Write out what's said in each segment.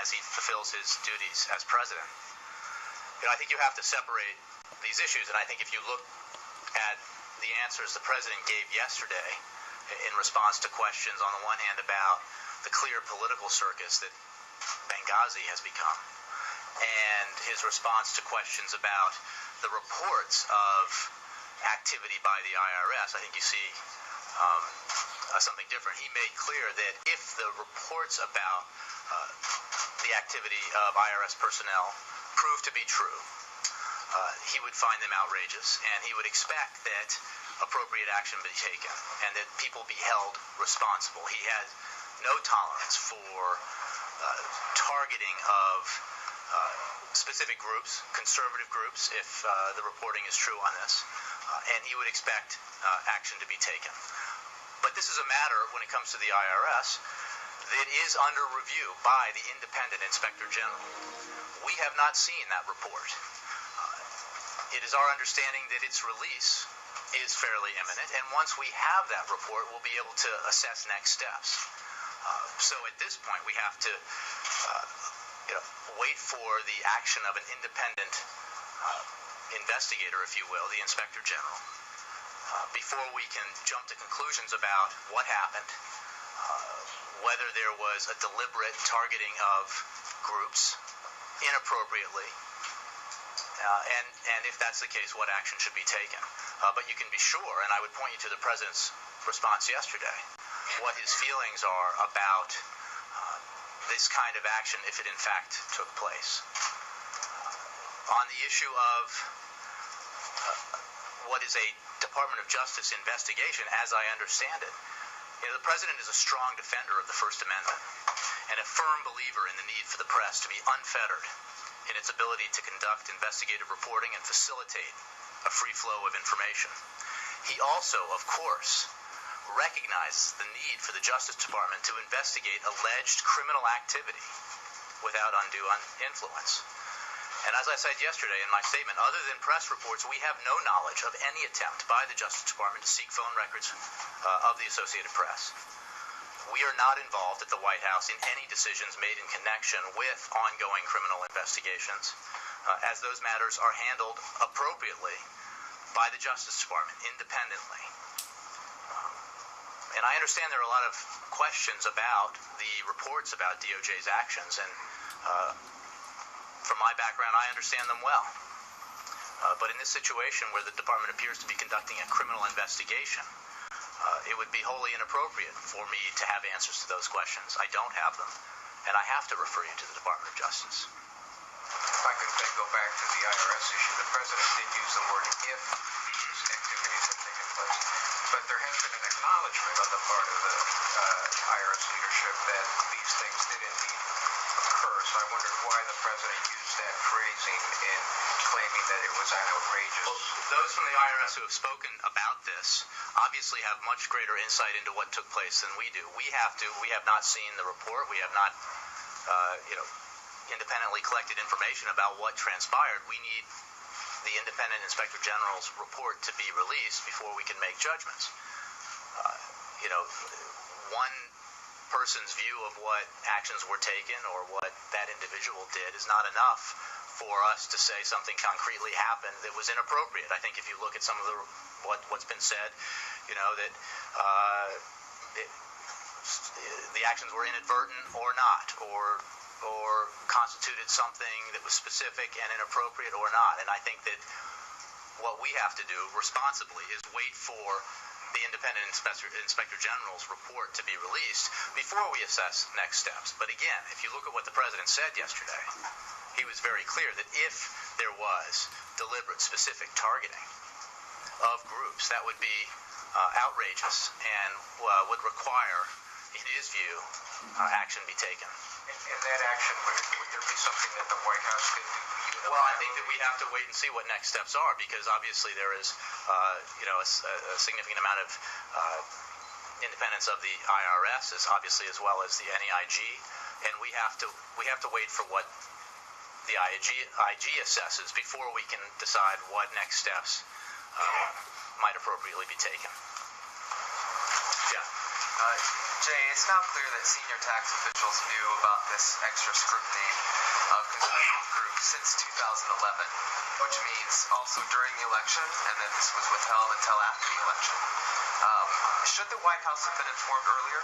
as he fulfills his duties as president. I think you have to separate these issues, and I think if you look at the answers the president gave yesterday in response to questions on the one hand about the clear political circus that Benghazi has become, and his response to questions about the reports of activity by the IRS, I think you see something different. He made clear that if the reports about the activity of IRS personnel prove to be true, he would find them outrageous, and he would expect that appropriate action be taken and that people be held responsible. He has no tolerance for targeting of specific groups, conservative groups, if the reporting is true on this, and he would expect action to be taken. But this is a matter, when it comes to the IRS, that is under review by the independent Inspector General. We have not seen that report. It is our understanding that its release is fairly imminent, and once we have that report, we'll be able to assess next steps. So at this point, we have to wait for the action of an independent investigator, if you will, the Inspector General, before we can jump to conclusions about what happened, whether there was a deliberate targeting of groups inappropriately, and if that's the case, what action should be taken. But you can be sure, and I would point you to the President's response yesterday, what his feelings are about this kind of action if it in fact took place. On the issue of what is a Department of Justice investigation, as I understand it, the President is a strong defender of the First Amendment and a firm believer in the need for the press to be unfettered in its ability to conduct investigative reporting and facilitate a free flow of information. He also, of course, recognizes the need for the Justice Department to investigate alleged criminal activity without undue influence. And as I said yesterday in my statement, other than press reports, we have no knowledge of any attempt by the Justice Department to seek phone records of the Associated Press. We are not involved at the White House in any decisions made in connection with ongoing criminal investigations, as those matters are handled appropriately by the Justice Department independently. And I understand there are a lot of questions about the reports about DOJ's actions, and from my background, I understand them well. But in this situation where the department appears to be conducting a criminal investigation, it would be wholly inappropriate for me to have answers to those questions. I don't have them, and I have to refer you to the Department of Justice. If I could then go back to the IRS issue, the President did use the word if these activities have taken place, but there has been an acknowledgement on the part of the IRS leadership that these things did indeed occur. So I wondered why the President used that phrasing in claiming that it was outrageous. Well, those from the IRS who have spoken about this obviously have much greater insight into what took place than we do. We have not seen the report. We have not, independently collected information about what transpired. We need the independent Inspector General's report to be released before we can make judgments. One person's view of what actions were taken or what that individual did is not enough for us to say something concretely happened that was inappropriate. I think if you look at some of what's been said, that the actions were inadvertent or not, or constituted something that was specific and inappropriate or not. And I think that what we have to do responsibly is wait for the independent Inspector General's report to be released before we assess next steps. But again, if you look at what the President said yesterday, he was very clear that if there was deliberate, specific targeting of groups, that would be outrageous and would require, in his view, action be taken. And that action, would there be something that the White House could do? Well, I think that we have to wait and see what next steps are, because obviously there is, a significant amount of independence of the IRS, as well as the NEIG, and we have to wait for what the IG assesses before we can decide what next steps might appropriately be taken. Yeah. Jay, it's now clear that senior tax officials knew about this extra scrutiny of congressional groups since 2011, which means also during the election, and then this was withheld until after the election. Should the White House have been informed earlier?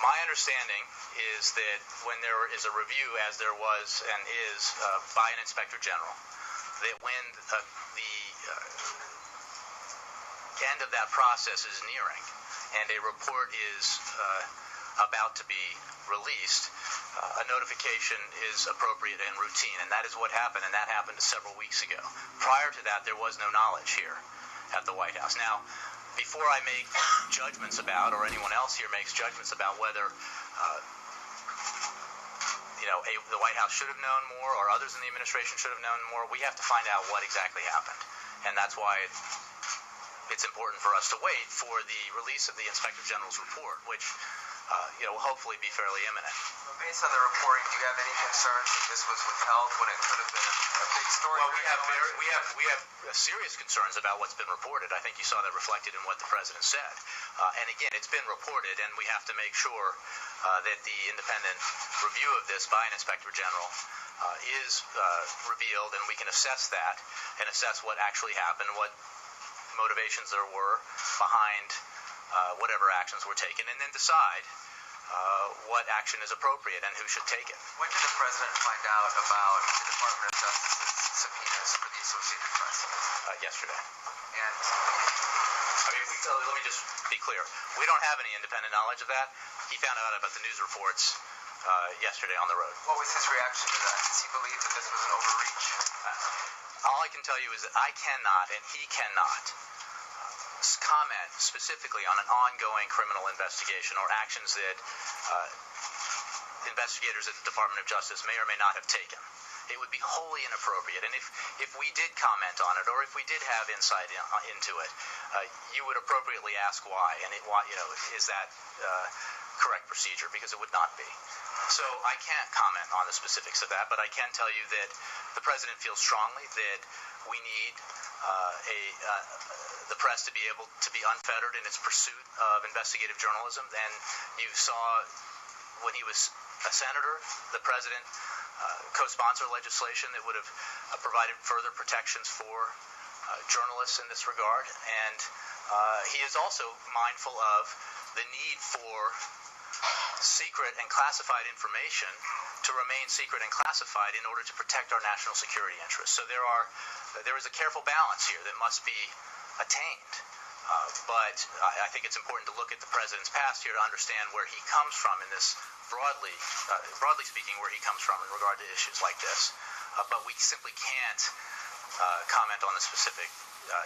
My understanding is that when there is a review, as there was and is, by an Inspector General, that when the end of that process is nearing and a report is about to be released, a notification is appropriate and routine, and that is what happened, and that happened several weeks ago. Prior to that, there was no knowledge here at the White House. Now, before I make judgments about, or anyone else here makes judgments about whether the White House should have known more or others in the administration should have known more, we have to find out what exactly happened. And that's why it's important for us to wait for the release of the Inspector General's report, which will hopefully be fairly imminent. Well, based on the reporting, do you have any concerns that this was withheld when it could have been a big story? Well, we have serious concerns about what's been reported. I think you saw that reflected in what the president said. And again, it's been reported, and we have to make sure that the independent review of this by an Inspector General is revealed, and we can assess that and assess what actually happened, what motivations there were behind whatever actions were taken, and then decide what action is appropriate and who should take it. When did the president find out about the Department of Justice's subpoenas for the Associated Press? Yesterday. And let me just be clear. We don't have any independent knowledge of that. He found out about the news reports yesterday on the road. What was his reaction to that? Does he believe that this was an overreach? All I can tell you is that I cannot and he cannot comment specifically on an ongoing criminal investigation or actions that investigators at the Department of Justice may or may not have taken. It would be wholly inappropriate. And if we did comment on it, or if we did have insight into it, you would appropriately ask why. And is that correct procedure? Because it would not be. So I can't comment on the specifics of that, but I can tell you that the president feels strongly that we need the press to be able to be unfettered in its pursuit of investigative journalism. And you saw when he was a senator, the president co-sponsored legislation that would have provided further protections for journalists in this regard. And he is also mindful of the need for secret and classified information to remain secret and classified in order to protect our national security interests. So there is a careful balance here that must be attained. But I think it's important to look at the president's past here to understand where he comes from in this, broadly speaking, where he comes from in regard to issues like this. But we simply can't comment on the specific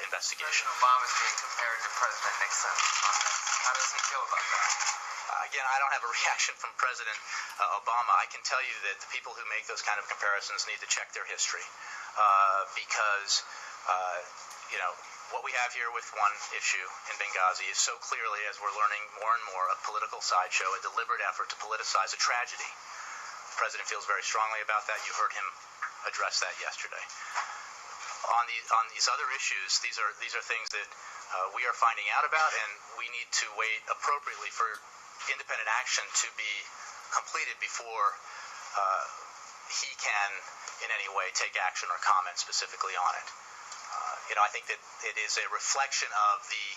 investigation. President Obama is being compared to President Nixon on this. How does he feel about that? Again, I don't have a reaction from President Obama. I can tell you that the people who make those kind of comparisons need to check their history because, what we have here with one issue in Benghazi is so clearly, as we're learning more and more, a political sideshow, a deliberate effort to politicize a tragedy. The president feels very strongly about that. You heard him address that yesterday. On these other issues, these are things that we are finding out about, and we need to wait appropriately for independent action to be completed before he can in any way take action or comment specifically on it. I think that it is a reflection of the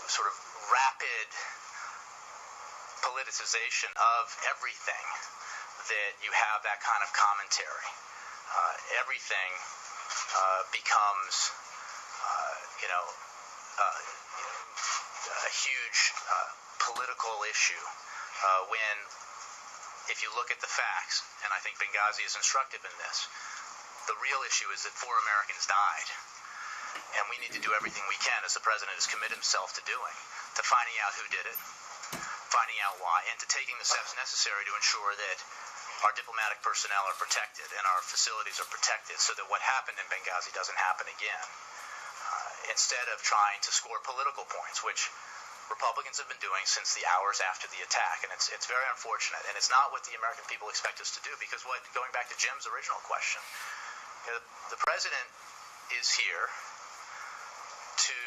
sort of rapid politicization of everything that you have that kind of commentary. Everything becomes a huge political issue when, if you look at the facts, and I think Benghazi is instructive in this, the real issue is that 4 Americans died, and we need to do everything we can, as the president has committed himself to doing, to finding out who did it, finding out why, and to taking the steps necessary to ensure that our diplomatic personnel are protected and our facilities are protected so that what happened in Benghazi doesn't happen again. Instead of trying to score political points, which Republicans have been doing since the hours after the attack, and it's very unfortunate, and it's not what the American people expect us to do, because going back to Jim's original question, the president is here to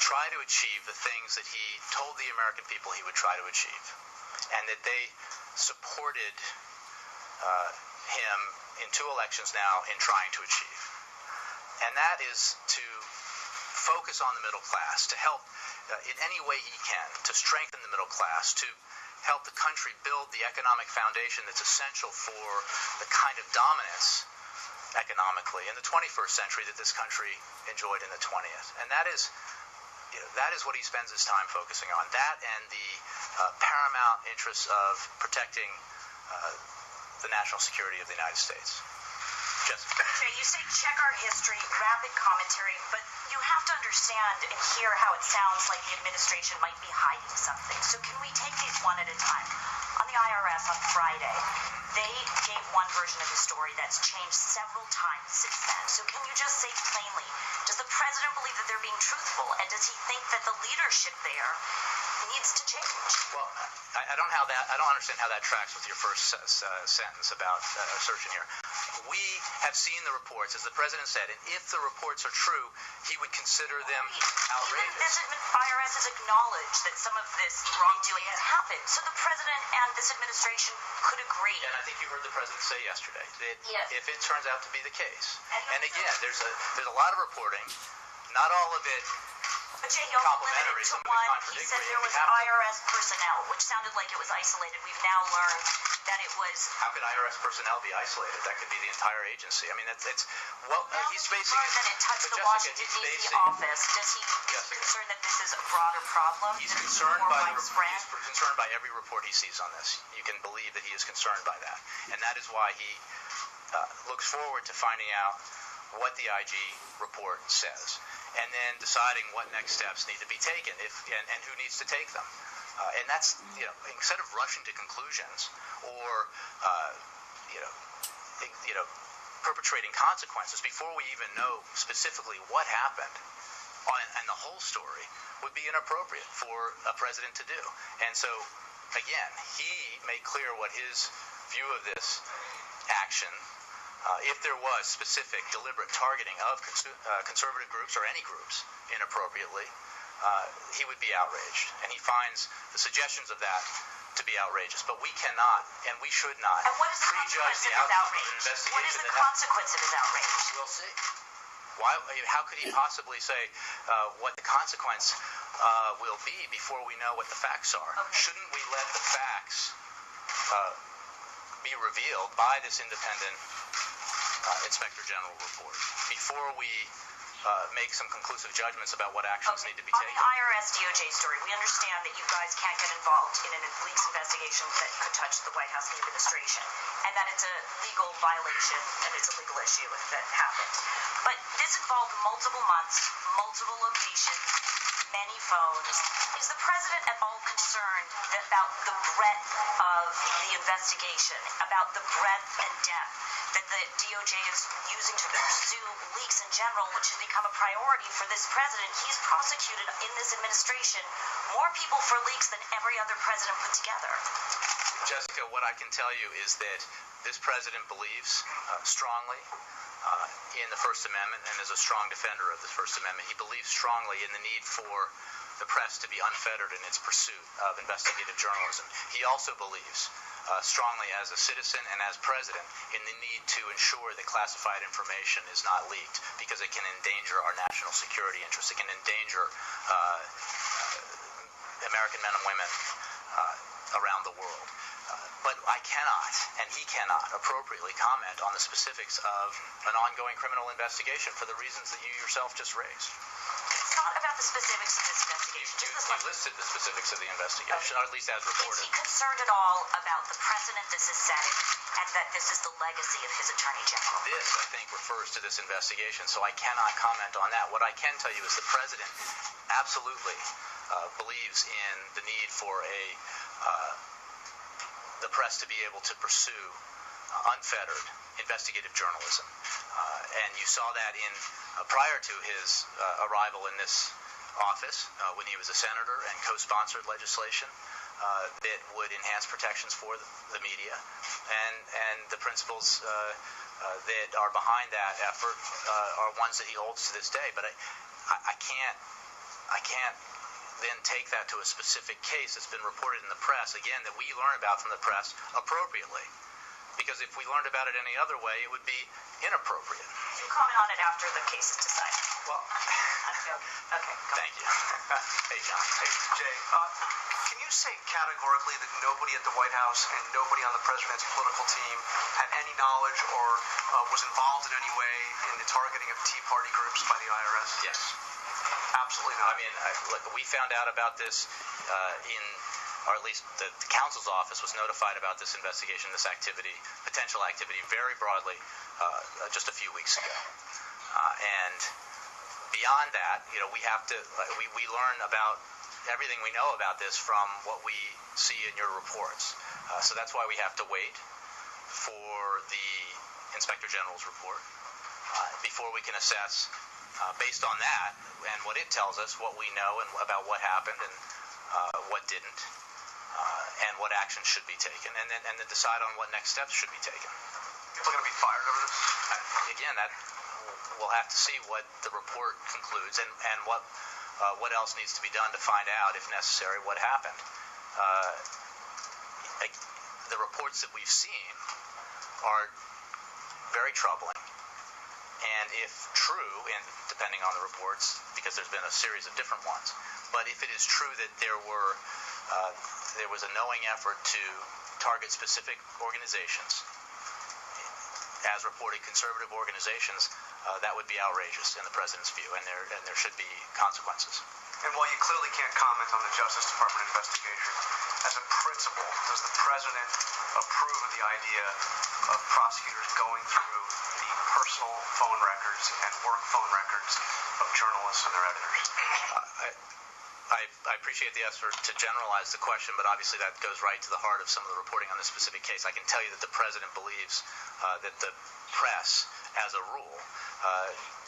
try to achieve the things that he told the American people he would try to achieve, and that they supported him in 2 elections now in trying to achieve. And that is to focus on the middle class, to help in any way he can, to strengthen the middle class, to help the country build the economic foundation that's essential for the kind of dominance economically in the 21st century that this country enjoyed in the 20th. And that is what he spends his time focusing on, that and the paramount interests of protecting the national security of the United States. Jessica. Jay, you say check our history, rapid commentary, but you have to understand and hear how it sounds like the administration might be hiding something. So can we take these one at a time? On the IRS on Friday, they gave one version of the story that's changed several times since then. So can you just say plainly, does the president believe that they're being truthful, and does he think that the leadership there needs to change? Well, I don't understand how that tracks with your first sentence about assertion here. We have seen the reports, as the president said, and if the reports are true, he would consider them outrageous. Even this IRS has acknowledged that some of this wrongdoing has happened. So the president and this administration could agree. And I think you heard the president say yesterday that yes, if it turns out to be the case, and again, there's a lot of reporting, not all of it. But Jay, you also limited to one. He said there was IRS personnel, which sounded like it was isolated. We've now learned that it was. How could IRS personnel be isolated? That could be the entire agency. I mean, he's facing. That it touched the Washington D.C. office. Does he concerned that this is a broader problem? He's concerned he's concerned by every report he sees on this. You can believe that he is concerned by that, and that is why he looks forward to finding out what the IG report says, and then deciding what next steps need to be taken, and who needs to take them. And that's, instead of rushing to conclusions or, perpetrating consequences before we even know specifically what happened, and the whole story would be inappropriate for a president to do. And so, again, he made clear what his view of this action. If there was specific, deliberate targeting of conservative groups or any groups inappropriately, he would be outraged. And he finds the suggestions of that to be outrageous. But we cannot, and we should not, prejudge the outcome of an investigation. What is the consequence of his outrage? We'll see. How could he possibly say what the consequence will be before we know what the facts are? Okay. Shouldn't we let the facts be revealed by this independent Inspector General report before we make some conclusive judgments about what actions need to be taken? On the IRS DOJ story, we understand that you guys can't get involved in an leaks investigation that could touch the White House and the administration, and that it's a legal violation and it's a legal issue if that happens. But this involved multiple months, multiple locations, many phones. Is the president at all concerned about the breadth of the investigation, about the breadth and depth that the DOJ is using to pursue leaks in general, which has become a priority for this president? He's prosecuted in this administration more people for leaks than every other president put together. Jessica, what I can tell you is that this president believes strongly in the First Amendment and is a strong defender of the First Amendment. He believes strongly in the need for the press to be unfettered in its pursuit of investigative journalism. He also believes strongly as a citizen and as president in the need to ensure that classified information is not leaked because it can endanger our national security interests. It can endanger American men and women around the world. But I cannot, and he cannot, appropriately comment on the specifics of an ongoing criminal investigation for the reasons that you yourself just raised. It's not about the specifics of this investigation. You listed the specifics of the investigation, or at least as reported. Is he concerned at all about the precedent this is setting and that this is the legacy of his attorney general? This, I think, refers to this investigation, so I cannot comment on that. What I can tell you is the president absolutely believes in the need for the press to be able to pursue unfettered investigative journalism. And you saw that in prior to his arrival in this office when he was a senator and co-sponsored legislation that would enhance protections for the media. And the principles that are behind that effort are ones that he holds to this day. But I can't I can't then take that to a specific case that's been reported in the press, again, that we learn about from the press appropriately. Because if we learned about it any other way, it would be inappropriate. You comment on it after the case is decided. Well, I'm joking. Okay, go. Thank you. Hey, John. Hey, Jay, can you say categorically that nobody at the White House and nobody on the president's political team had any knowledge or was involved in any way in the targeting of Tea Party groups by the IRS? Yes. Absolutely not. I mean, look, we found out about this or at least the counsel's office was notified about this investigation, this activity, potential activity, very broadly just a few weeks ago. And beyond that, we have to, we learn about everything we know about this from what we see in your reports. So that's why we have to wait for the Inspector General's report before we can assess, based on that and what it tells us, what we know and about what happened and what didn't, and what actions should be taken, and then decide on what next steps should be taken. People are going to be fired over this? Again, that we'll have to see what the report concludes and what else needs to be done to find out, if necessary, what happened. The reports that we've seen are very troubling, and if true, and depending on the reports, because there's been a series of different ones, but if it is true that there was a knowing effort to target specific organizations, as reported conservative organizations, that would be outrageous in the president's view, and there should be consequences. And while you clearly can't comment on the Justice Department investigation, as a principle, does the president approve of the idea of prosecutors going through the personal phone records and work phone records of journalists and their editors? I appreciate the effort to generalize the question, but obviously that goes right to the heart of some of the reporting on this specific case. I can tell you that the president believes that the press, as a rule,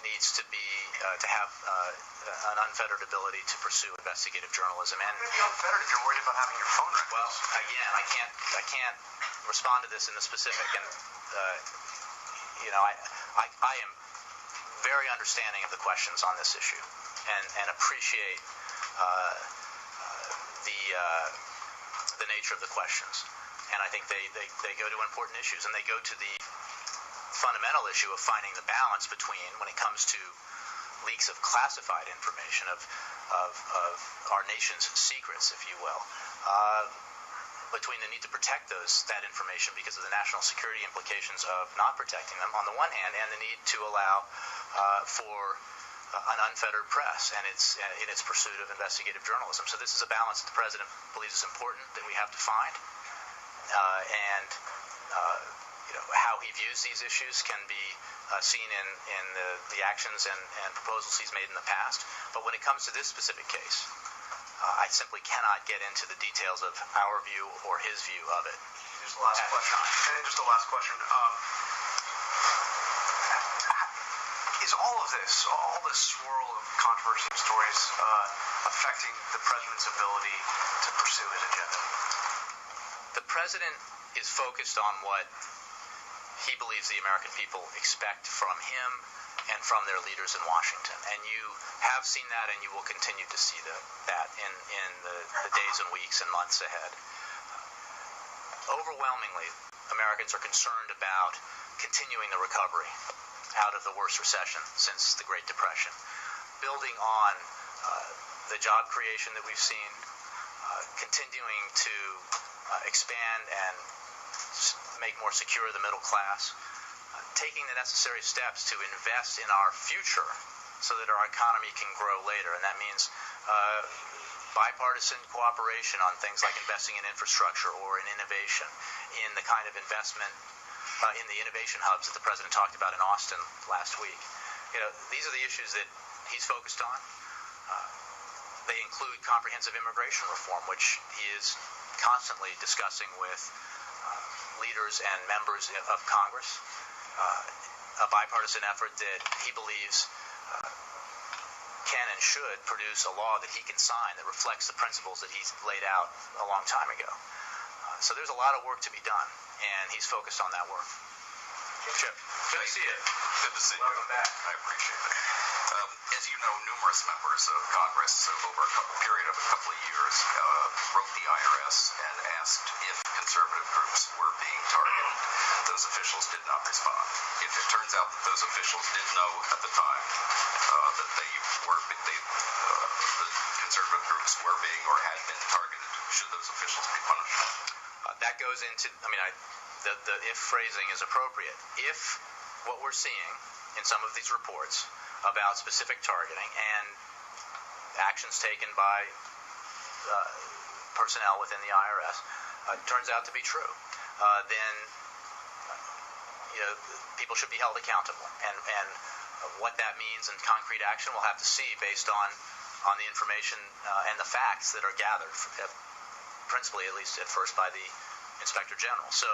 needs to have an unfettered ability to pursue investigative journalism. And How can it be unfettered if you're worried about having your phone records? well, again, I can't respond to this in the specific, and I am very understanding of the questions on this issue, and appreciate the nature of the questions, and I think they go to important issues, and they go to the fundamental issue of finding the balance between, when it comes to leaks of classified information, of our nation's secrets, if you will, between the need to protect that information because of the national security implications of not protecting them on the one hand, and the need to allow for an unfettered press and in its pursuit of investigative journalism. So this is a balance that the president believes is important that we have to find, and how he views these issues can be seen in the actions and proposals he's made in the past. But when it comes to this specific case, I simply cannot get into the details of our view or his view of it. Just the last question. And just the last question. Is all of this, all this swirl of controversy and stories affecting the president's ability to pursue his agenda? The president is focused on what he believes the American people expect from him and from their leaders in Washington. And you have seen that, and you will continue to see that in the days and weeks and months ahead. Overwhelmingly, Americans are concerned about continuing the recovery out of the worst recession since the Great Depression, building on the job creation that we've seen, continuing to expand and make more secure the middle class, taking the necessary steps to invest in our future so that our economy can grow later. And that means bipartisan cooperation on things like investing in infrastructure or in innovation, in the kind of investment in the innovation hubs that the president talked about in Austin last week. These are the issues that he's focused on. They include comprehensive immigration reform, which he is constantly discussing with leaders and members of Congress, a bipartisan effort that he believes can and should produce a law that he can sign that reflects the principles that he's laid out a long time ago. So there's a lot of work to be done, and he's focused on that work. Chip, good to see you. Good to see you. Welcome back. I appreciate it. as you know, numerous members of Congress over a couple of years wrote the IRS and asked if conservative groups were being targeted. Those officials did not respond. If it turns out that those officials did know at the time that the conservative groups were being or had been targeted, should those officials be punished? That goes into, the if phrasing is appropriate. If what we're seeing in some of these reports about specific targeting and actions taken by personnel within the IRS turns out to be true, then people should be held accountable. And what that means in concrete action, we'll have to see based on the information and the facts that are gathered, principally, at least at first, by the Inspector General. So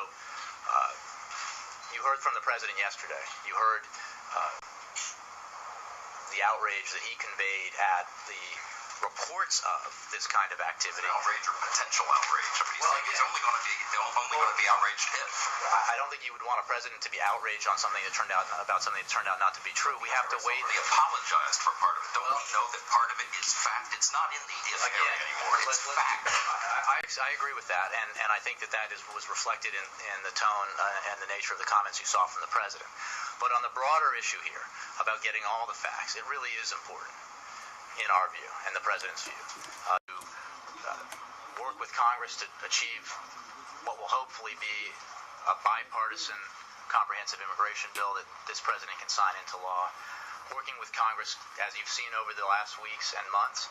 you heard from the President yesterday. You heard the outrage that he conveyed at the reports of this kind of activity. Outrage or potential outrage. He's only going to be outraged if. I don't think you would want a president to be outraged on something that turned out not to be true. We have to wait. He apologized for part of it. Don't we know that part of it is fact? It's not in the if area anymore. It's fact. I agree with that, and I think that was reflected in the tone and the nature of the comments you saw from the president. But on the broader issue here about getting all the facts, it really is important, in our view and the president's view, to work with Congress to achieve what will hopefully be a bipartisan comprehensive immigration bill that this president can sign into law, working with Congress, as you've seen over the last weeks and months,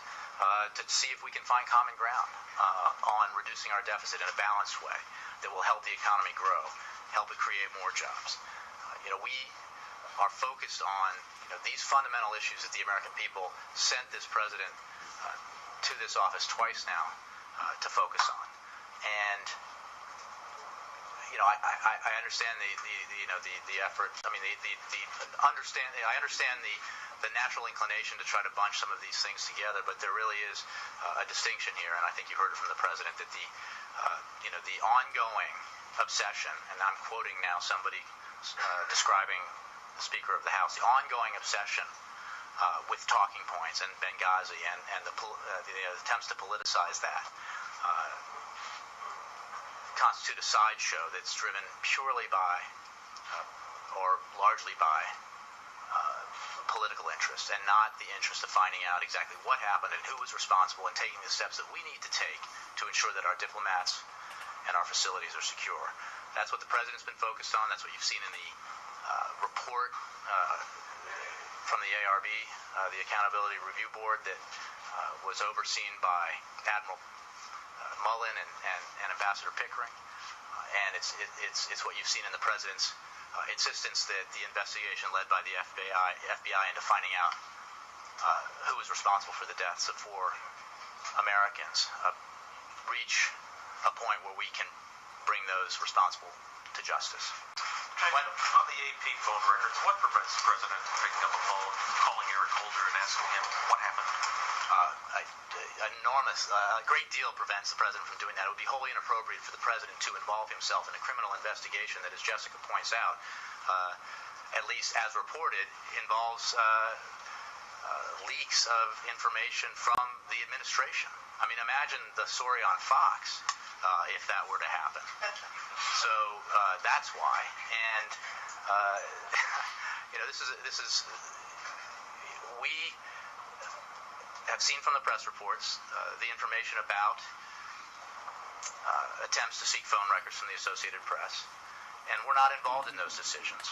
to see if we can find common ground on reducing our deficit in a balanced way that will help the economy grow, help it create more jobs. We are focused on these fundamental issues that the American people sent this president to this office twice now to focus on. And I understand the effort. I understand the natural inclination to try to bunch some of these things together, but there really is a distinction here, and I think you heard it from the president that the ongoing obsession, and I'm quoting now somebody describing the Speaker of the House, the ongoing obsession with talking points and Benghazi and the attempts to politicize that constitute a sideshow that's driven purely by or largely by political interest and not the interest of finding out exactly what happened and who was responsible and taking the steps that we need to take to ensure that our diplomats and our facilities are secure. That's what the president's been focused on. That's what you've seen in the report from the ARB, the Accountability Review Board, that was overseen by Admiral Mullen and Ambassador Pickering, and it's what you've seen in the president's insistence that the investigation led by the FBI into finding out who was responsible for the deaths of 4 Americans reach a point where we can bring those responsible to justice. On the AP phone records, what prevents the president from picking up a phone, calling Eric Holder, and asking him what happened? A great deal prevents the president from doing that. It would be wholly inappropriate for the president to involve himself in a criminal investigation that, as Jessica points out, at least as reported, involves leaks of information from the administration. Imagine the story on Fox if that were to happen. So that's why. And we have seen from the press reports the information about attempts to seek phone records from the Associated Press, and we're not involved in those decisions.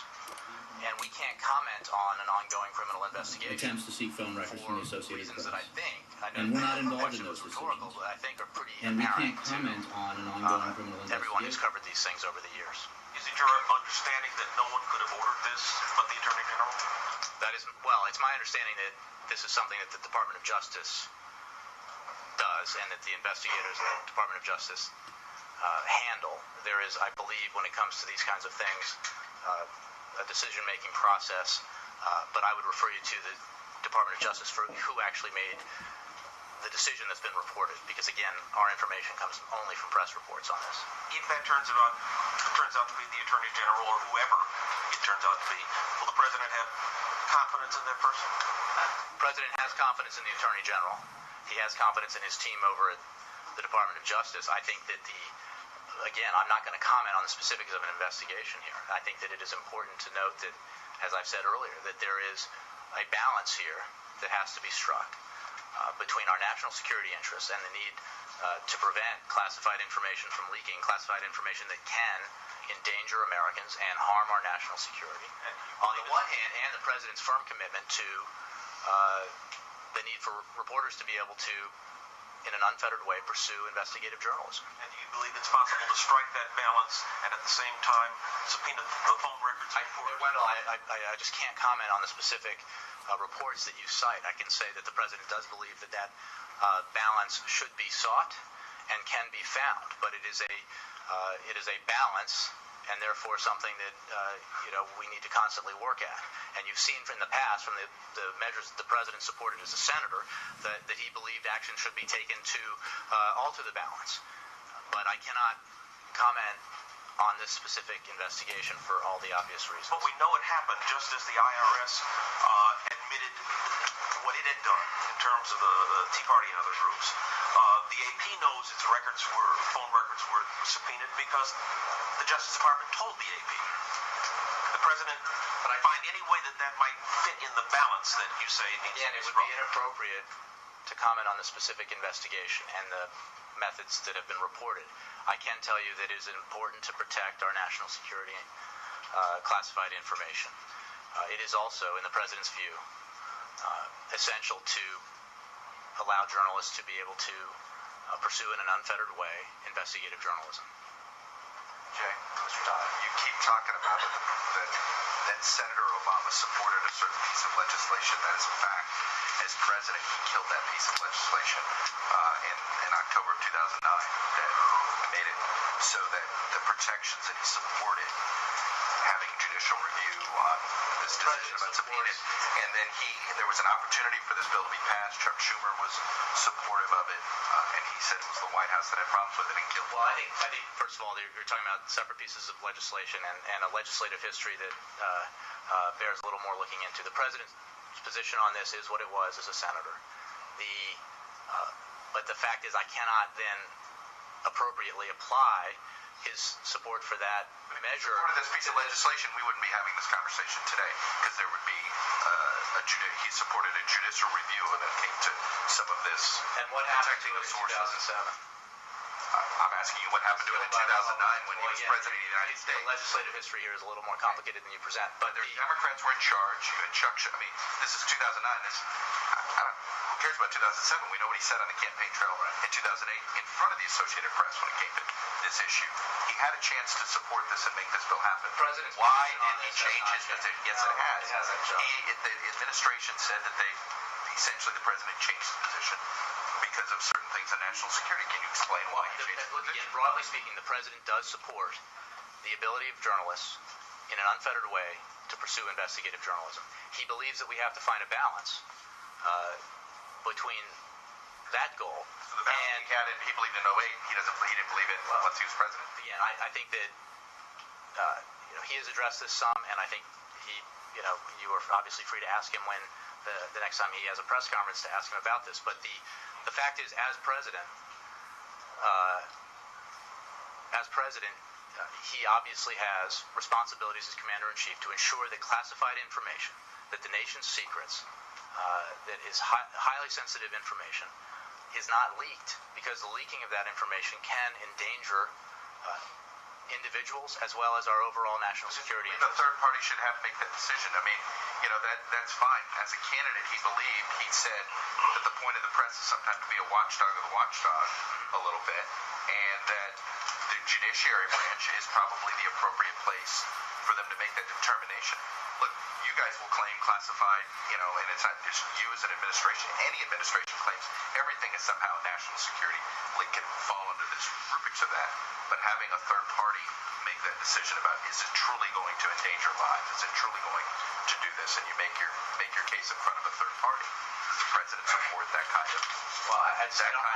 And we can't comment on an ongoing criminal investigation. Attempts to seek phone records from the Associated Press. That and we're not involved in those decisions. But I think are pretty and we can't comment on an ongoing criminal investigation. Everyone who's covered these things over the years. Is it your understanding that no one could have ordered this but the Attorney General? It's my understanding that this is something that the Department of Justice does and that the investigators in the Department of Justice handle. There is, I believe, when it comes to these kinds of things, a decision-making process, but I would refer you to the Department of Justice for who actually made the decision that's been reported, because again, our information comes only from press reports on this. If that turns out to be the Attorney General or whoever it turns out to be, will the President have confidence in their person? The President has confidence in the Attorney General. He has confidence in his team over at the Department of Justice. I think that again, I'm not going to comment on the specifics of an investigation here. I think that it is important to note that, as I've said earlier, that there is a balance here that has to be struck between our national security interests and the need to prevent classified information from leaking, classified information that can endanger Americans and harm our national security. On the one hand, and the President's firm commitment to the need for reporters to be able to, in an unfettered way, pursue investigative journalism. And do you believe it's possible to strike that balance and at the same time subpoena the phone records? Wendell, I just can't comment on the specific reports that you cite. I can say that the President does believe that balance should be sought and can be found, but it is a balance, and therefore something that we need to constantly work at. And you've seen from the past, from the measures that the President supported as a senator, that he believed action should be taken to alter the balance. But I cannot comment on this specific investigation for all the obvious reasons. But we know it happened just as the IRS admitted what it had done in terms of the Tea Party and other groups. The AP knows its phone records were subpoenaed because the Justice Department told the AP. The President, but I find any way that might fit in the balance that you say needs to be struck. It would be inappropriate to comment on the specific investigation and the methods that have been reported. I can tell you that it is important to protect our national security classified information. It is also, in the President's view, essential to allow journalists to be able to pursue in an unfettered way investigative journalism. Jay, Mr. Dodd, you keep talking about it, that Senator Obama supported a certain piece of legislation. That is a fact. As president, he killed that piece of legislation in October of 2009 that made it so that the protections that he supported, having judicial review on this decision about subpoena, and then there was an opportunity for this bill to be passed. Chuck Schumer was supportive of it, and he said it was the White House that had problems with it and killed it. Well, I think first of all, you're talking about separate pieces of legislation and a legislative history that bears a little more looking into. The President's position on this is what it was as a senator. But the fact is, I cannot then appropriately apply his support for that measure. Part of this piece of legislation, we wouldn't be having this conversation today because there would be he supported a judicial review when it came to some of this. And what happened to it in 2007? I'm asking you what happened to it in 2009 when he was president of the United States. The legislative history here is a little more complicated than you present. But the Democrats were in charge. You had Chuck Schumer. I mean, this is 2009. Who cares about 2007? We know what he said on the campaign trail in 2008 in front of the Associated Press when it came to this issue. He had a chance to support this and make this bill happen. Why didn't he change his position? Yes, it has. The administration said that essentially the president changed his position because of certain things in national security. Can you explain why he changed his position? Again, broadly speaking, the President does support the ability of journalists in an unfettered way to pursue investigative journalism. He believes that we have to find a balance between that goal. So the balance he believed in 08, he didn't believe it once he was president. Again, I think that he has addressed this some, and I think you are obviously free to ask him when the next time he has a press conference to ask him about this. But the fact is, as president, he obviously has responsibilities as commander-in-chief to ensure that classified information, that the nation's secrets, that is highly sensitive information, is not leaked, because the leaking of that information can endanger individuals as well as our overall national security. The third party should have to make that decision. I mean, that's fine. As a candidate, he said that the point of the press is sometimes to be a watchdog of the watchdog a little bit, and that the judiciary branch is probably the appropriate place for them to make that determination. Look, you guys will claim classified, and it's not just you as an administration. Any administration claims everything is somehow national security. It can fall under this rubrics of that. But having a third party make that decision about, is it truly going to endanger lives? Is it truly going to do this? And you make your case in front of a third party. Does the president support that kind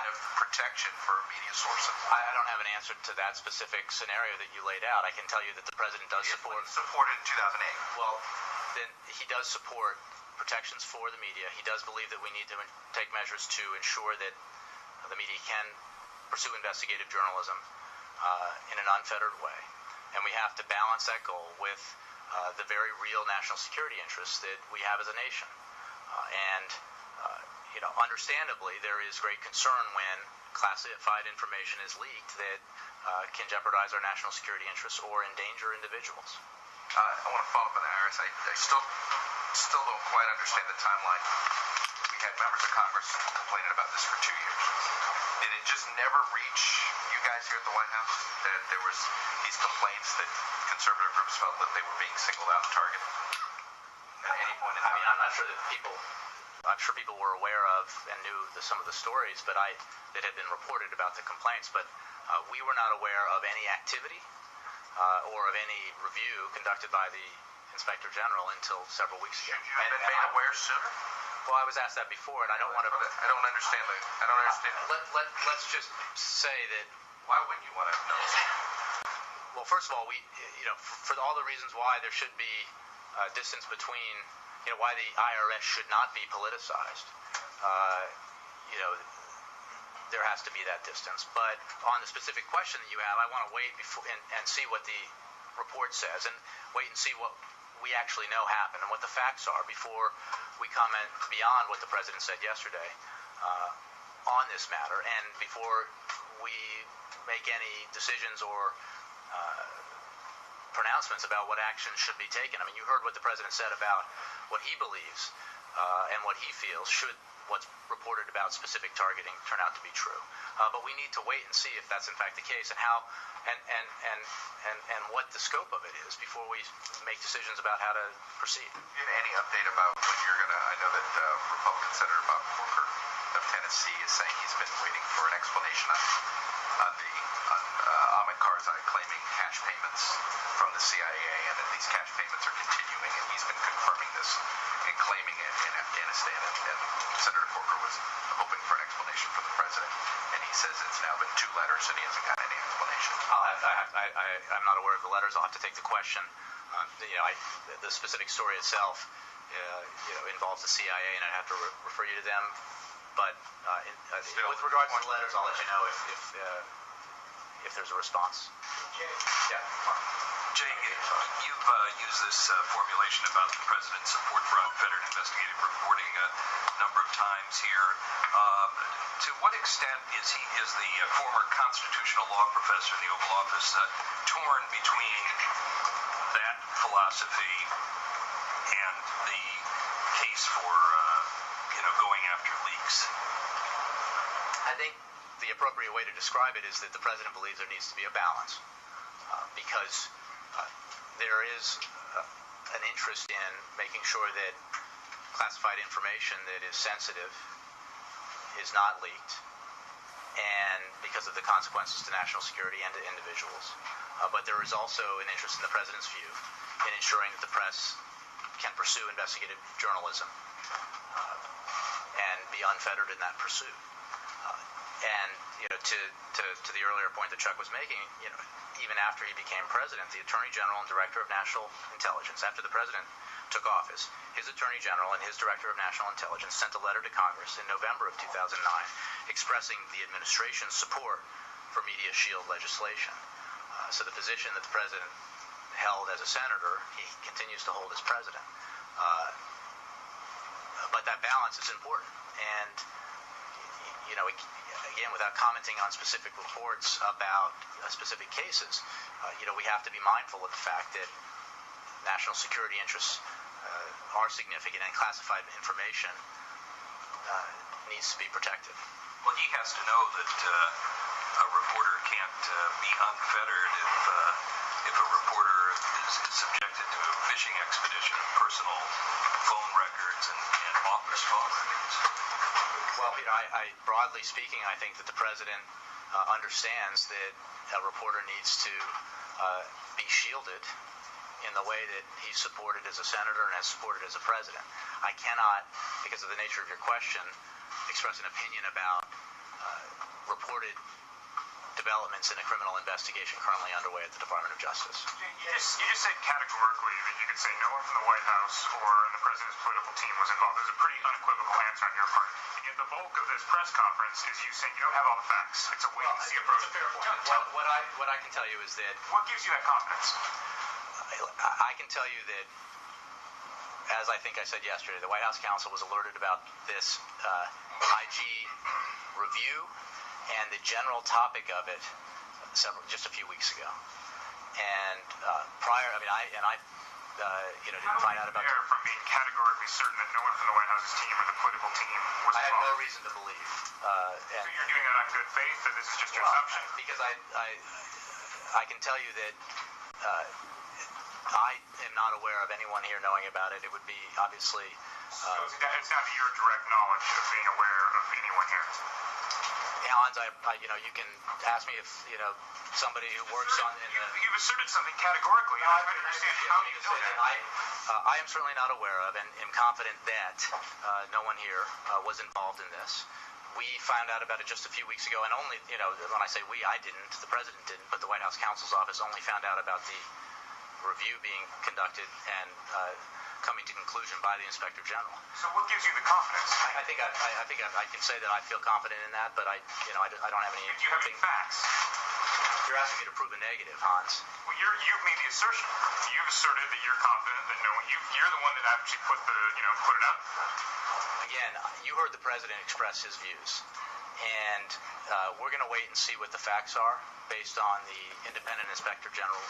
of protection for media sources? I don't have an answer to that specific scenario that you laid out. I can tell you that the president does support. Supported in 2008. Well, then he does support protections for the media. He does believe that we need to take measures to ensure that the media can pursue investigative journalism in an unfettered way. And we have to balance that goal with the very real national security interests that we have as a nation. Understandably, there is great concern when classified information is leaked that can jeopardize our national security interests or endanger individuals. I want to follow up on the IRS. I still don't quite understand the timeline. We had members of Congress complaining about this for 2 years. Did it just never reach you guys here at the White House that there was these complaints that conservative groups felt that they were being singled out and targeted at any point in time? I'm not sure that I'm sure people were aware of and knew some of the stories that had been reported about the complaints, but we were not aware of any activity or of any review conducted by the Inspector General until several weeks ago. Should you have been made aware sooner? Well, I was asked that before, and I don't want to. I don't understand. Let's just say that. Why wouldn't you want to know? Well, first of all, for all the reasons why there should be distance between, why the IRS should not be politicized. There has to be that distance. But on the specific question that you have, I want to wait before and see what the report says, and wait and see what we actually know happened and what the facts are before we comment beyond what the president said yesterday on this matter, and before we make any decisions or pronouncements about what actions should be taken. I mean, you heard what the president said about what he believes and what he feels should what's reported about specific targeting turn out to be true. But we need to wait and see if that's in fact the case and how and what the scope of it is before we make decisions about how to proceed. Do you have any update about when you're going to, I know that Republican Senator Bob Corker of Tennessee is saying he's been waiting for an explanation on Ahmed Karzai claiming cash payments from the CIA and that these cash payments are continuing, and he's been confirming this and claiming it in Afghanistan, and Senator Corker was hoping for an explanation from the president, and he says it's now been 2 letters and he hasn't got any explanation. I'm not aware of the letters. I'll have to take the question. The specific story itself involves the CIA, and I'd have to refer you to them. But with regards to the letters, I'll let you know if there's a response. Yeah. Jay, you've used this formulation about the president's support for unfettered investigative reporting a number of times here. To what extent is the former constitutional law professor in the Oval Office torn between that philosophy and the case for going after leaks? I think the appropriate way to describe it is that the president believes there needs to be a balance because there is an interest in making sure that classified information that is sensitive is not leaked, and because of the consequences to national security and to individuals. But there is also an interest in the president's view in ensuring that the press can pursue investigative journalism and be unfettered in that pursuit. And to the earlier point that Chuck was making, even after he became president, the Attorney General and Director of National Intelligence, after the president took office, his Attorney General and his Director of National Intelligence sent a letter to Congress in November of 2009 expressing the administration's support for media shield legislation. So the position that the president held as a senator, he continues to hold as president. But that balance is important. And, again, without commenting on specific reports about specific cases, we have to be mindful of the fact that national security interests are significant, and classified information needs to be protected. Well, he has to know that a reporter can't be unfettered if a reporter is subjected to a fishing expedition of personal phone records and office phone records. Well, Peter, broadly speaking, I think that the president understands that a reporter needs to be shielded in the way that he's supported as a senator and has supported as a president. I cannot, because of the nature of your question, express an opinion about reported developments in a criminal investigation currently underway at the Department of Justice. You just said categorically that you could say no one from the White House or in the president's political team was involved. There's a pretty unequivocal answer on your part. And yet the bulk of this press conference is you saying you don't have all the facts. It's a wait-and-see approach. Well, what I can tell you is that What gives you that confidence? I can tell you that, as I think I said yesterday, the White House counsel was alerted about this IG review and the general topic of it just a few weeks ago. And prior, I didn't find out about. From being categorically certain that no one from the White House's team or the political team was I have involved. no reason to believe. So you're doing that on good faith, that this is just your assumption? Because I can tell you that I am not aware of anyone here knowing about it. It would be obviously. So it's not your direct knowledge of being aware of anyone here. Hans, you can ask me if somebody who works on. You've asserted something categorically. I don't understand how you know that. I am certainly not aware of, and am confident that no one here was involved in this. We found out about it just a few weeks ago, and only, when I say we, I didn't, the president didn't, but the White House counsel's office only found out about the review being conducted and coming to conclusion by the Inspector General. So what gives you the confidence? I think I can say that I feel confident in that, but I don't have any. Do you have any facts? You're asking me to prove a negative, Hans. Well, you've made the assertion. You've asserted that you're confident that no one. You're the one that actually put it out. Again, you heard the president express his views, and we're going to wait and see what the facts are based on the independent Inspector General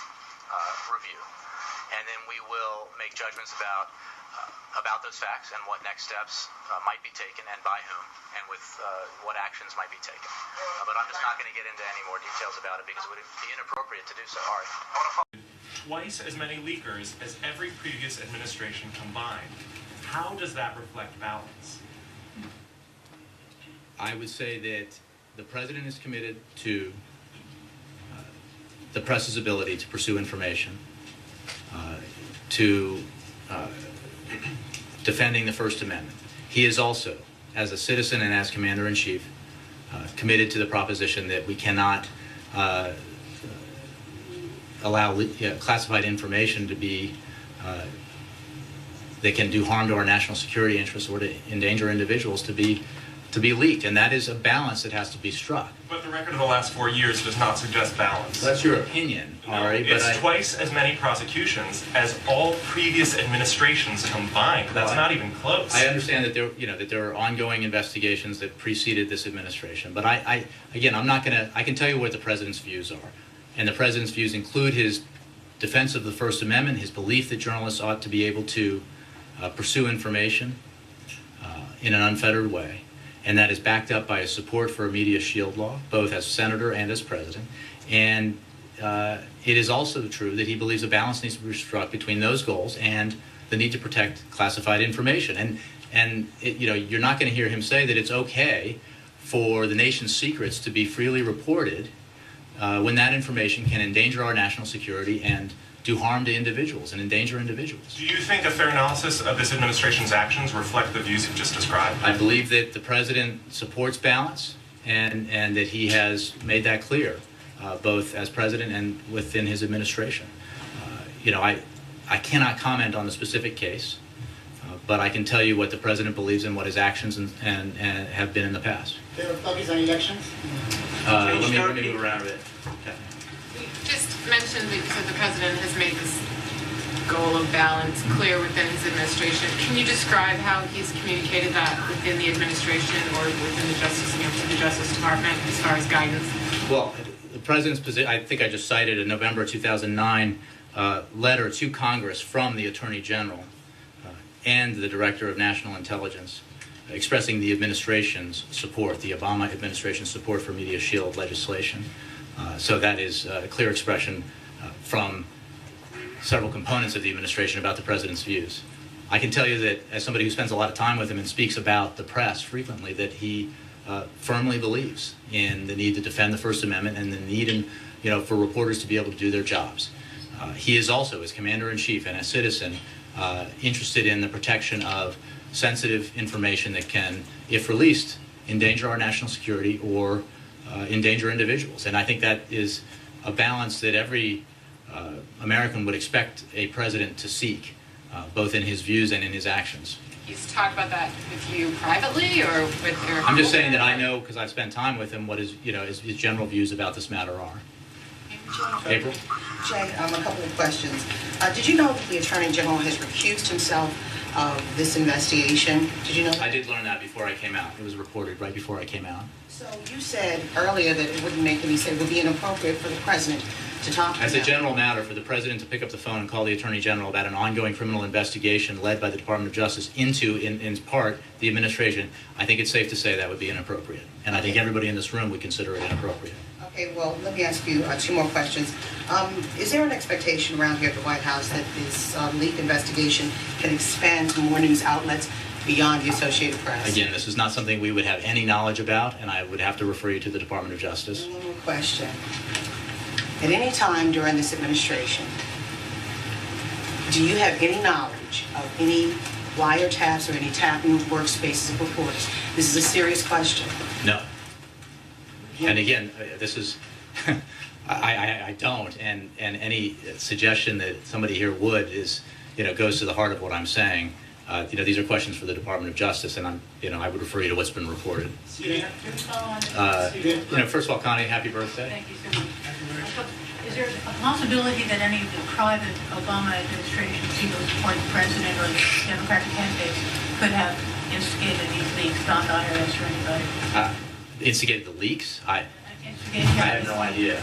review, and then we will make judgments about those facts and what next steps might be taken, and by whom, and with what actions might be taken. But I'm just not going to get into any more details about it because it would be inappropriate to do so. All right. Twice as many leakers as every previous administration combined. How does that reflect balance? I would say that the president is committed to the press's ability to pursue information, to defending the First Amendment. He is also, as a citizen and as Commander-in-Chief, committed to the proposition that we cannot allow classified information to be that can do harm to our national security interests or to endanger individuals to be leaked, and that is a balance that has to be struck. But the record of the last 4 years does not suggest balance. That's your opinion, Ari. No, it's twice as many prosecutions as all previous administrations combined. That's not even close. I understand that there are ongoing investigations that preceded this administration, but I can tell you what the president's views are, and the president's views include his defense of the First Amendment, his belief that journalists ought to be able to pursue information in an unfettered way. And that is backed up by his support for a media shield law, both as senator and as president. And it is also true that he believes a balance needs to be struck between those goals and the need to protect classified information. You're not going to hear him say that it's okay for the nation's secrets to be freely reported when that information can endanger our national security and do harm to individuals and endanger individuals. Do you think a fair analysis of this administration's actions reflect the views you've just described? I believe that the president supports balance and that he has made that clear, both as president and within his administration. I cannot comment on the specific case, but I can tell you what the president believes and what his actions and have been in the past. Fair focus on elections? Let me move around a bit. Okay. Just mentioned that you said the president has made this goal of balance clear within his administration. Can you describe how he's communicated that within the administration or within the Justice Department as far as guidance? Well, the president's position, I think I just cited a November 2009 letter to Congress from the Attorney General and the Director of National Intelligence expressing the administration's support, the Obama administration's support for media shield legislation. So that is a clear expression from several components of the administration about the president's views. I can tell you that as somebody who spends a lot of time with him and speaks about the press frequently, that he firmly believes in the need to defend the First Amendment and the need for reporters to be able to do their jobs. He is also, as Commander-in-Chief and as citizen, interested in the protection of sensitive information that can, if released, endanger our national security or endanger individuals. And I think that is a balance that every American would expect a president to seek, both in his views and in his actions. He's talked about that with you privately or with your... I'm just saying that I know, because I've spent time with him, what his general views about this matter are. April? Jay, a couple of questions. Did you know that the Attorney General has recused himself of this investigation? Did you know that? I did learn that before I came out. It was reported right before I came out. So you said earlier that it wouldn't make any sense, it would be inappropriate for the president to talk to As him. a general matter, for the president to pick up the phone and call the Attorney General about an ongoing criminal investigation led by the Department of Justice into, in part, the administration, I think it's safe to say that would be inappropriate. And I think everybody in this room would consider it inappropriate. Okay, well, let me ask you two more questions. Is there an expectation around here at the White House that this leak investigation can expand to more news outlets beyond the Associated Press? Again, this is not something we would have any knowledge about, and I would have to refer you to the Department of Justice. One more question. At any time during this administration, do you have any knowledge of any wiretaps or any tapping of workspaces of reporters? This is a serious question. No. And again, this is, I don't, and any suggestion that somebody here would is, goes to the heart of what I'm saying. These are questions for the Department of Justice, and I would refer you to what's been reported. First of all, Connie, happy birthday. Thank you so much. Is there a possibility that any of the private Obama administration people who support the president or the Democratic candidates could have instigated these leaks, not the IRS or anybody? Instigated the leaks? I have no idea.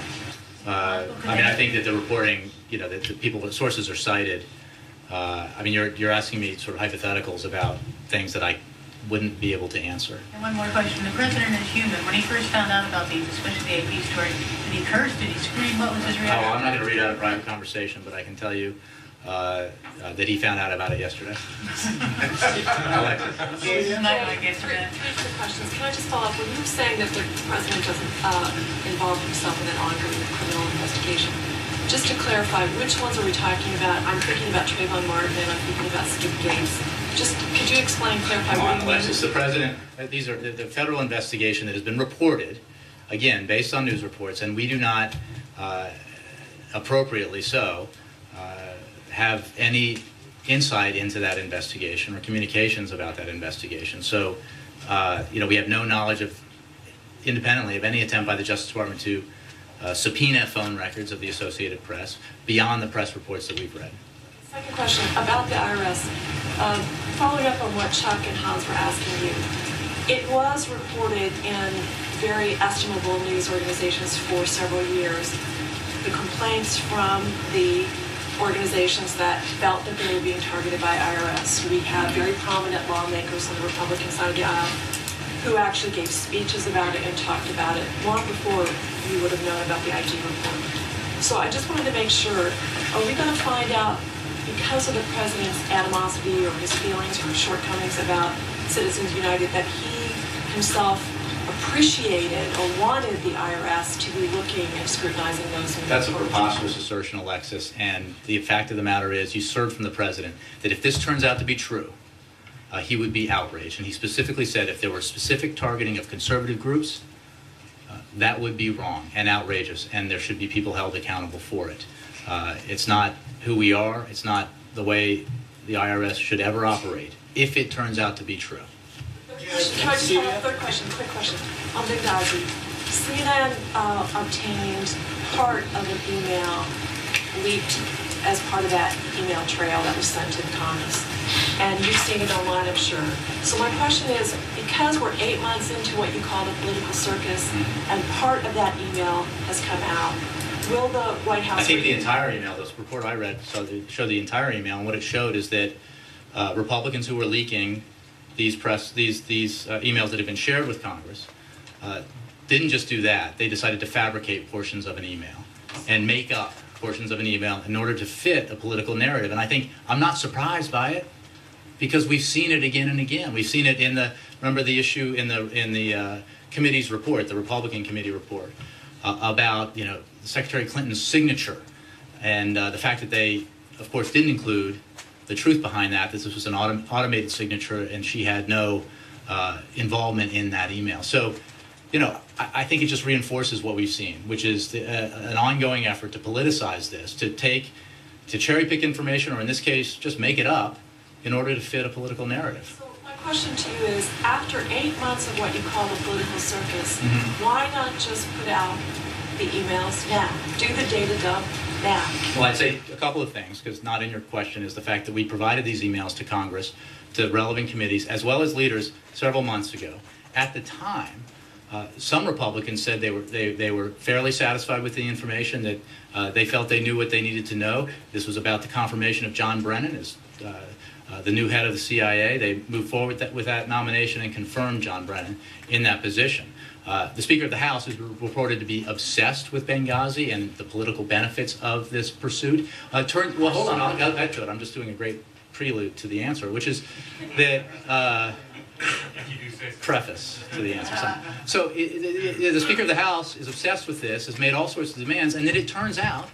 I think that the reporting, that the people, the sources are cited. You're asking me sort of hypotheticals about things that I wouldn't be able to answer. And one more question. The president is human. When he first found out about these, especially the AP story, did he curse? Did he scream? What was his reaction? I'm not going to read out a private conversation, but I can tell you that he found out about it yesterday. Three quick questions. Can I just follow up? When you were saying that the president doesn't involve himself in an ongoing criminal investigation, just to clarify, which ones are we talking about? I'm thinking about Trayvon Martin and I'm thinking about Skip Gates. Just could you explain, clarify what you mean? Alexis, the president, these are the federal investigation that has been reported, again, based on news reports, and we do not, appropriately so, have any insight into that investigation or communications about that investigation. So, we have no knowledge independently of any attempt by the Justice Department to subpoena phone records of the Associated Press beyond the press reports that we've read. Second question about the IRS. Following up on what Chuck and Hans were asking you, it was reported in very estimable news organizations for several years. The complaints from the organizations that felt that they were being targeted by IRS. We have very prominent lawmakers on the Republican side of the aisle who actually gave speeches about it and talked about it long before you would have known about the IG report. So I just wanted to make sure, are we going to find out, because of the president's animosity or his feelings or shortcomings about Citizens United, that he himself appreciated or wanted the IRS to be looking and scrutinizing those? That's a preposterous assertion, Alexis, and the fact of the matter is you heard from the president that if this turns out to be true, he would be outraged. And he specifically said if there were specific targeting of conservative groups, that would be wrong and outrageous, and there should be people held accountable for it. It's not who we are. It's not the way the IRS should ever operate, if it turns out to be true. Can I just have a third question, quick question, on Benghazi? CNN obtained part of an email leaked as part of that email trail that was sent to the Congress. And you've seen it online, I'm sure. So my question is, because we're 8 months into what you call the political circus, and part of that email has come out, will the White House... I think the entire email, this report I read showed the entire email, and what it showed is that Republicans who were leaking these emails that have been shared with Congress didn't just do that. They decided to fabricate portions of an email and make up portions of an email in order to fit a political narrative. And I think I'm not surprised by it, because we've seen it again and again. We've seen it remember the issue in the committee's report, the Republican committee report, about Secretary Clinton's signature, and the fact that they, of course, didn't include the truth behind that this was an automated signature and she had no involvement in that email. So I think it just reinforces what we've seen, which is an ongoing effort to politicize this, to cherry pick information, or in this case, just make it up in order to fit a political narrative. So my question to you is, after 8 months of what you call the political circus, why not just put out the emails now? Do the data dump now? Well, I'd say a couple of things, because not in your question is the fact that we provided these emails to Congress, to relevant committees, as well as leaders several months ago. At the time, some Republicans said they were fairly satisfied with the information, that they felt they knew what they needed to know. This was about the confirmation of John Brennan as the new head of the CIA. They moved forward with that nomination and confirmed John Brennan in that position. The Speaker of the House is reported to be obsessed with Benghazi and the political benefits of this pursuit. Well, hold on, I'll get to it. I'm just doing a great prelude to the answer, which is that preface to the answer. So the Speaker of the House is obsessed with this, has made all sorts of demands, and then it turns out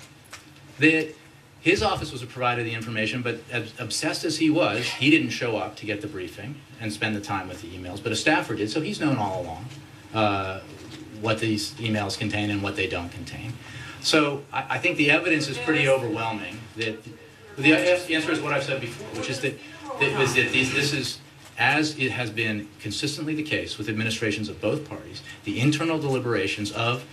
that his office was provided the information, but as obsessed as he was, he didn't show up to get the briefing and spend the time with the emails, but a staffer did, so he's known all along what these emails contain and what they don't contain. So I think the evidence is pretty overwhelming. That the answer is what I've said before, which is that this is, as it has been consistently the case with administrations of both parties, the internal deliberations of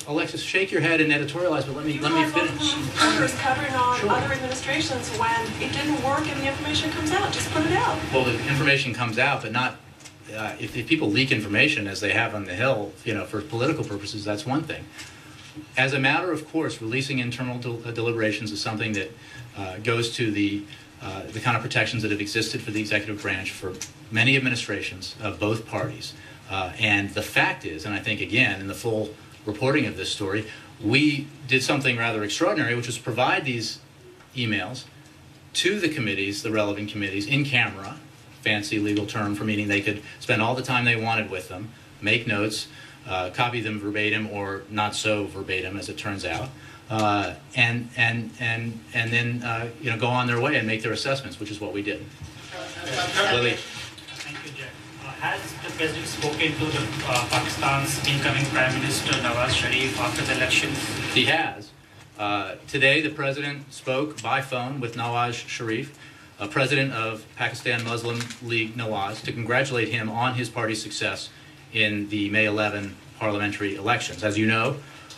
Alexis, shake your head and editorialize, but let me finish. Congress covering on other administrations when it didn't work and the information comes out. Just put it out. Well, the information comes out, but not. If people leak information, as they have on the Hill, for political purposes, that's one thing. As a matter of course, releasing internal deliberations is something that goes to the kind of protections that have existed for the executive branch for many administrations of both parties. And the fact is, and I think again, in the full reporting of this story, we did something rather extraordinary, which was provide these emails to the committees, the relevant committees, in camera. Fancy legal term for meaning they could spend all the time they wanted with them, make notes, copy them verbatim or not so verbatim, as it turns out, and then go on their way and make their assessments, which is what we did. Lily. Thank you, Jack. Has the President spoken to the Pakistan's incoming Prime Minister Nawaz Sharif after the elections? He has. Today, the President spoke by phone with Nawaz Sharif, President of Pakistan Muslim League Nawaz, to congratulate him on his party's success in the May 11 parliamentary elections. As you know,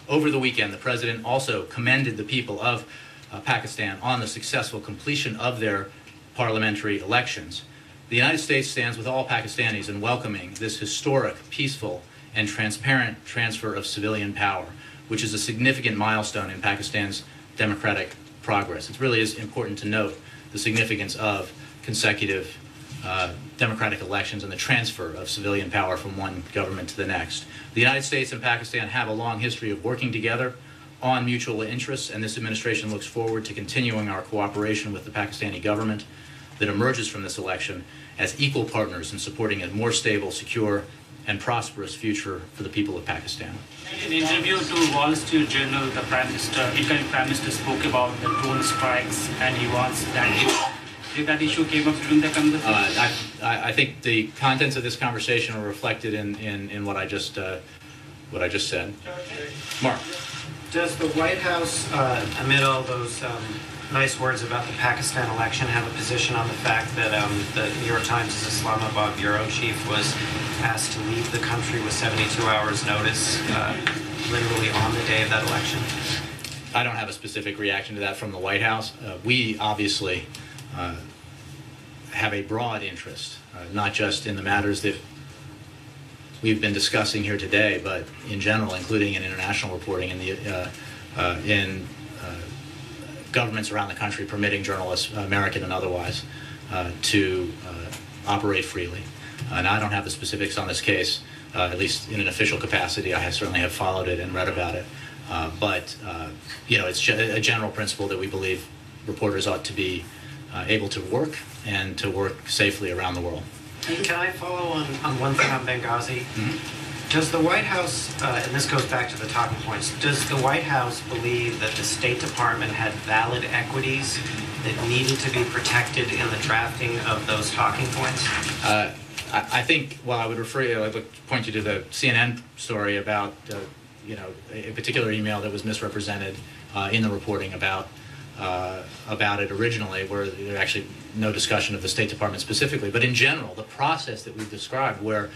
over the weekend, the President also commended the people of Pakistan on the successful completion of their parliamentary elections. The United States stands with all Pakistanis in welcoming this historic, peaceful, and transparent transfer of civilian power, which is a significant milestone in Pakistan's democratic progress. It really is important to note the significance of consecutive democratic elections and the transfer of civilian power from one government to the next. The United States and Pakistan have a long history of working together on mutual interests, and this administration looks forward to continuing our cooperation with the Pakistani government that emerges from this election as equal partners in supporting a more stable, secure, and prosperous future for the people of Pakistan. In an interview to Wall Street Journal, the incoming Prime Minister spoke about the drone strikes, and he wants that. Did that issue came up during the conversation? I think the contents of this conversation are reflected in what I just said. Mark. Does the White House, amid all those nice words about the Pakistan election, have a position on the fact that the New York Times' Islamabad bureau chief was asked to leave the country with 72 hours notice, literally on the day of that election? I don't have a specific reaction to that from the White House. We obviously have a broad interest, not just in the matters that we've been discussing here today, but in general, including in international reporting in governments around the country permitting journalists, American and otherwise, to operate freely. And I don't have the specifics on this case, at least in an official capacity. I certainly have followed it and read about it. But it's a general principle that we believe reporters ought to be able to work and to work safely around the world. Can I follow on one thing on Benghazi? Mm-hmm. Does the White House, and this goes back to the talking points, does the White House believe that the State Department had valid equities that needed to be protected in the drafting of those talking points? I think, well, I would point you to the CNN story about, a particular email that was misrepresented in the reporting about it originally, where there's actually no discussion of the State Department specifically. But in general, the process that we've described, where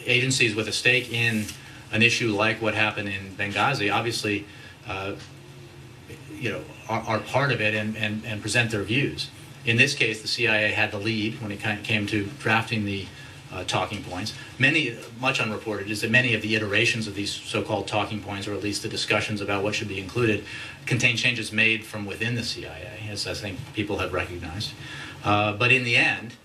agencies with a stake in an issue like what happened in Benghazi, obviously, are part of it and present their views. In this case, the CIA had the lead when it came to drafting the talking points. Much unreported is that many of the iterations of these so-called talking points, or at least the discussions about what should be included, contain changes made from within the CIA, as I think people have recognized. But in the end,